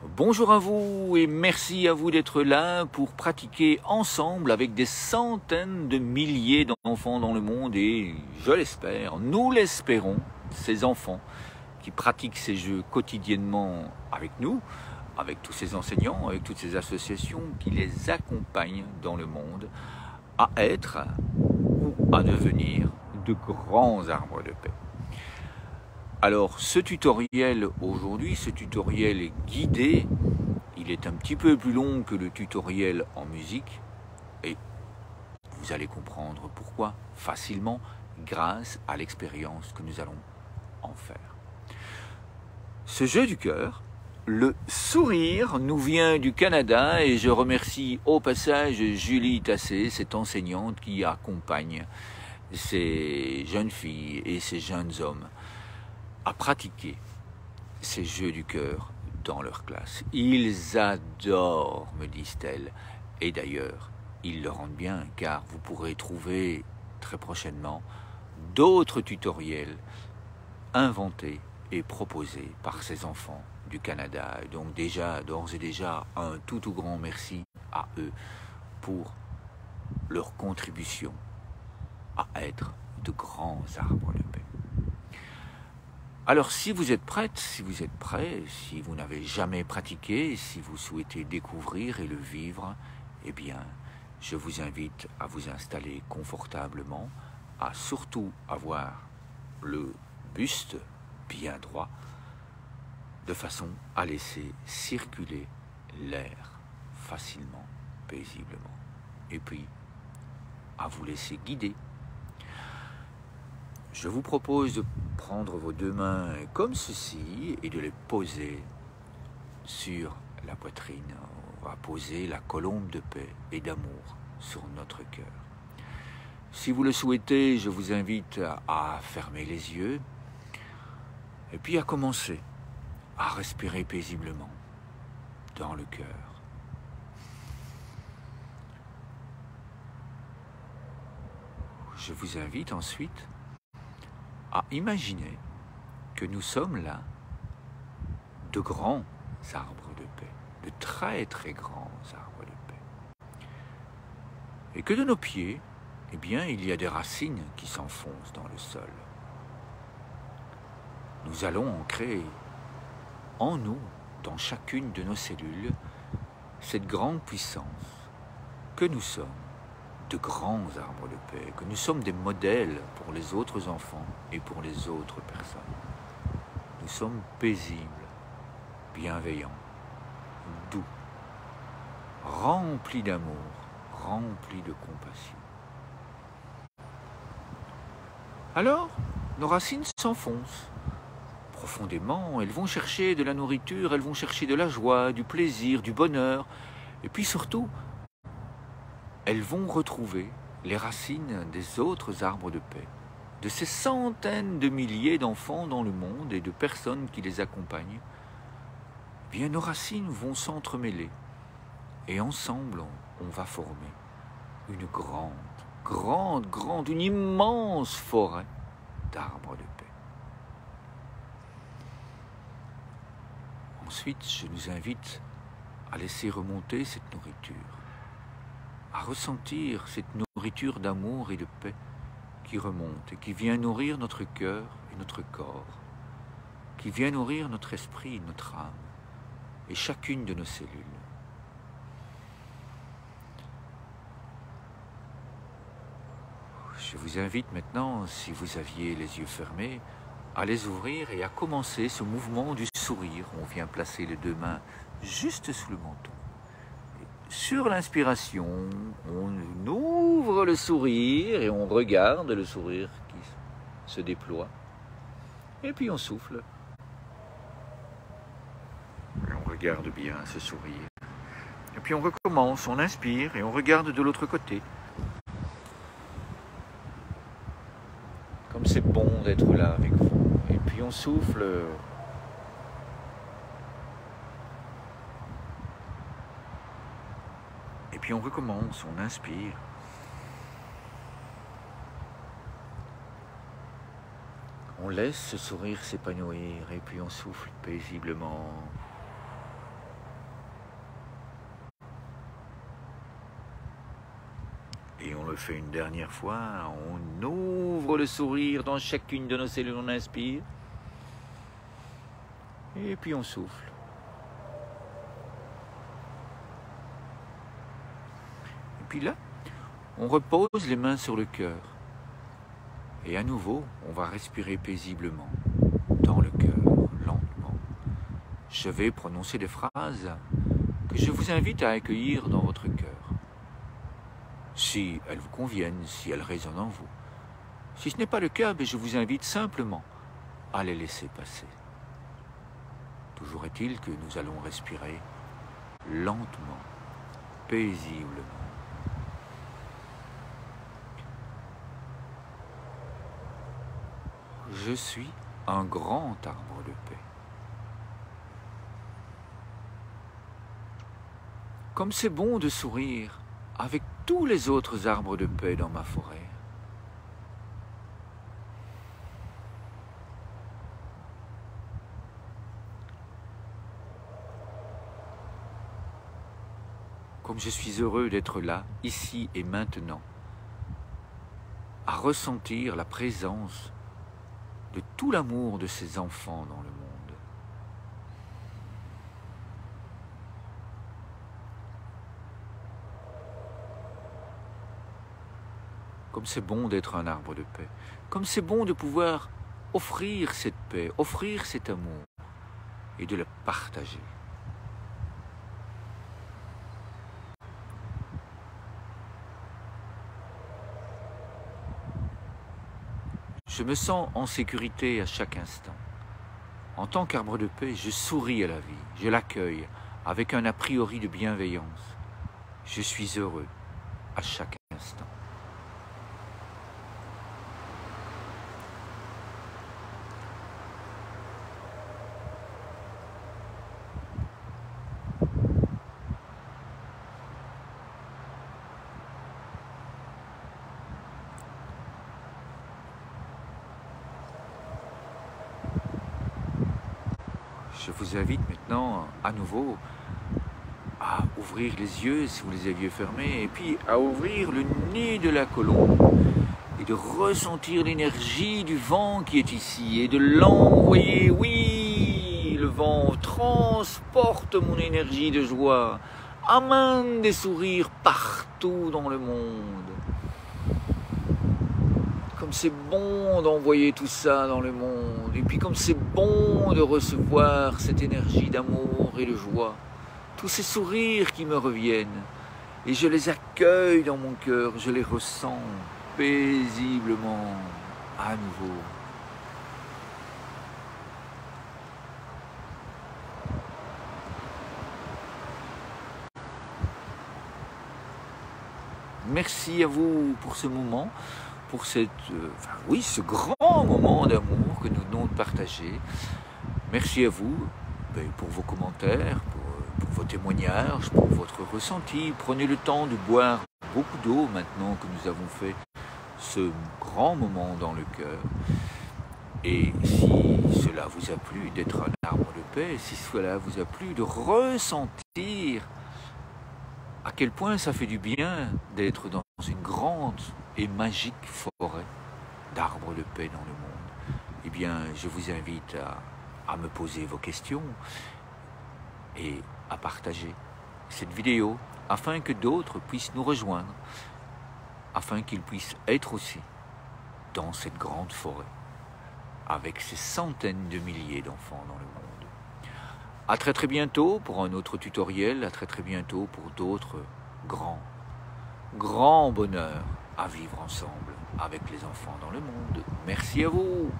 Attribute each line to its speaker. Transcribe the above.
Speaker 1: Bonjour à vous et merci à vous d'être là pour pratiquer ensemble avec des centaines de milliers d'enfants dans le monde et je l'espère, nous l'espérons, ces enfants qui pratiquent ces jeux quotidiennement avec nous, avec tous ces enseignants, avec toutes ces associations qui les accompagnent dans le monde à être ou à devenir de grands arbres de paix. Alors ce tutoriel aujourd'hui, ce tutoriel guidé, il est un petit peu plus long que le tutoriel en musique et vous allez comprendre pourquoi facilement grâce à l'expérience que nous allons en faire. Ce jeu du cœur, le sourire, nous vient du Canada et je remercie au passage Julie Tassé, cette enseignante qui accompagne ces jeunes filles et ces jeunes hommes à pratiquer ces jeux du cœur dans leur classe. Ils adorent, me disent-elles. Et d'ailleurs, ils le rendent bien, car vous pourrez trouver très prochainement d'autres tutoriels inventés et proposés par ces enfants du Canada. Et donc déjà, d'ores et déjà, un tout grand merci à eux pour leur contribution à être de grands arbres de paix. Alors si vous êtes prête, si vous êtes prêt, si vous n'avez jamais pratiqué, si vous souhaitez découvrir et le vivre, eh bien, je vous invite à vous installer confortablement, à surtout avoir le buste bien droit, de façon à laisser circuler l'air facilement, paisiblement, et puis à vous laisser guider. Je vous propose de prendre vos deux mains comme ceci et de les poser sur la poitrine. On va poser la colombe de paix et d'amour sur notre cœur. Si vous le souhaitez, je vous invite à fermer les yeux et puis à commencer à respirer paisiblement dans le cœur. Je vous invite ensuite à imaginer que nous sommes là de grands arbres de paix, de très grands arbres de paix. Et que de nos pieds, eh bien, il y a des racines qui s'enfoncent dans le sol. Nous allons ancrer en nous, dans chacune de nos cellules, cette grande puissance que nous sommes de grands arbres de paix, que nous sommes des modèles pour les autres enfants et pour les autres personnes. Nous sommes paisibles, bienveillants, doux, remplis d'amour, remplis de compassion. Alors, nos racines s'enfoncent profondément, elles vont chercher de la nourriture, elles vont chercher de la joie, du plaisir, du bonheur, et puis surtout, elles vont retrouver les racines des autres arbres de paix, de ces centaines de milliers d'enfants dans le monde et de personnes qui les accompagnent. Eh bien, nos racines vont s'entremêler et ensemble, on va former une grande, une immense forêt d'arbres de paix. Ensuite, je nous invite à laisser remonter cette nourriture, à ressentir cette nourriture d'amour et de paix qui remonte et qui vient nourrir notre cœur et notre corps, qui vient nourrir notre esprit et notre âme et chacune de nos cellules. Je vous invite maintenant, si vous aviez les yeux fermés, à les ouvrir et à commencer ce mouvement du sourire. On vient placer les deux mains juste sous le menton. Sur l'inspiration, on ouvre le sourire et on regarde le sourire qui se déploie. Et puis on souffle. Et on regarde bien ce sourire. Et puis on recommence, on inspire et on regarde de l'autre côté. Comme c'est bon d'être là avec vous. Et puis on souffle. Et puis on recommence, on inspire. On laisse ce sourire s'épanouir et puis on souffle paisiblement. le fait une dernière fois. On ouvre le sourire dans chacune de nos cellules, on inspire. Et puis on souffle. Et puis là, on repose les mains sur le cœur. Et à nouveau, on va respirer paisiblement dans le cœur, lentement. Je vais prononcer des phrases que je vous invite à accueillir dans votre cœur. Si elles vous conviennent, si elles résonnent en vous. Si ce n'est pas le cas, je vous invite simplement à les laisser passer. Toujours est-il que nous allons respirer lentement, paisiblement. Je suis un grand arbre de paix. Comme c'est bon de sourire avec tous les autres arbres de paix dans ma forêt. Comme je suis heureux d'être là, ici et maintenant, à ressentir la présence de tout l'amour de ces enfants dans le monde. Comme c'est bon d'être un arbre de paix. Comme c'est bon de pouvoir offrir cette paix, offrir cet amour et de le partager. Je me sens en sécurité à chaque instant. En tant qu'arbre de paix, je souris à la vie, je l'accueille avec un a priori de bienveillance. Je suis heureux à chaque instant. Je vous invite maintenant à nouveau à ouvrir les yeux si vous les aviez fermés et puis à ouvrir le nez de la colombe et de ressentir l'énergie du vent qui est ici et de l'envoyer. Oui, le vent transporte mon énergie de joie, amène des sourires partout dans le monde. Comme c'est bon d'envoyer tout ça dans le monde, et puis comme c'est bon de recevoir cette énergie d'amour et de joie, tous ces sourires qui me reviennent, et je les accueille dans mon cœur, je les ressens paisiblement à nouveau. Merci à vous pour ce moment. Pour ce grand moment d'amour que nous venons de partager. Merci à vous pour vos commentaires, pour vos témoignages, pour votre ressenti. Prenez le temps de boire beaucoup d'eau maintenant que nous avons fait ce grand moment dans le cœur. Et si cela vous a plu d'être un arbre de paix, si cela vous a plu de ressentir à quel point ça fait du bien d'être dans une grande et magique forêt d'arbres de paix dans le monde, eh bien, je vous invite à me poser vos questions et à partager cette vidéo afin que d'autres puissent nous rejoindre, afin qu'ils puissent être aussi dans cette grande forêt avec ces centaines de milliers d'enfants dans le monde. À très très bientôt pour un autre tutoriel, à très très bientôt pour d'autres grands bonheurs à vivre ensemble avec les enfants dans le monde. Merci à vous.